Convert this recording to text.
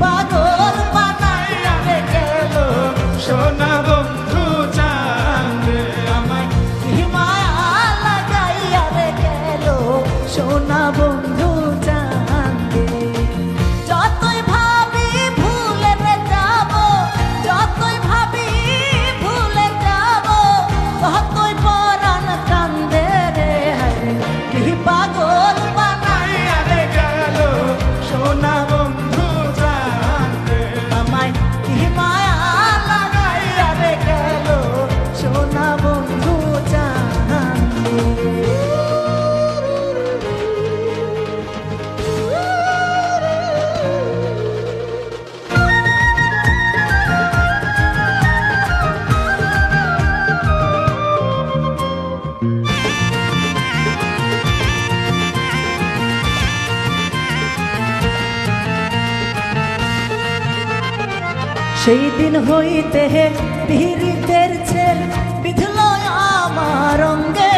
পাগল বানাইয়া রে গেল সোনা বন্ধু চাঁদে আমায় কি মায়া লাগাইয়া রে গেল সোনা বন্ধু চাঁদে যতই ভাবি ভুলে রে যাব যতই ভাবি ভুলে যাব ততই পরাণ কান্দে রে কি পাগল বানাইয়া রে গেল সোনা বন্ধু চাঁদে আমায় কি মায়া লাগাইয়া রে গেল সোনা বন্ধু চাঁদে সেই দিন হইতে পীড়িতের ছেল বিধল আমার অঙ্গে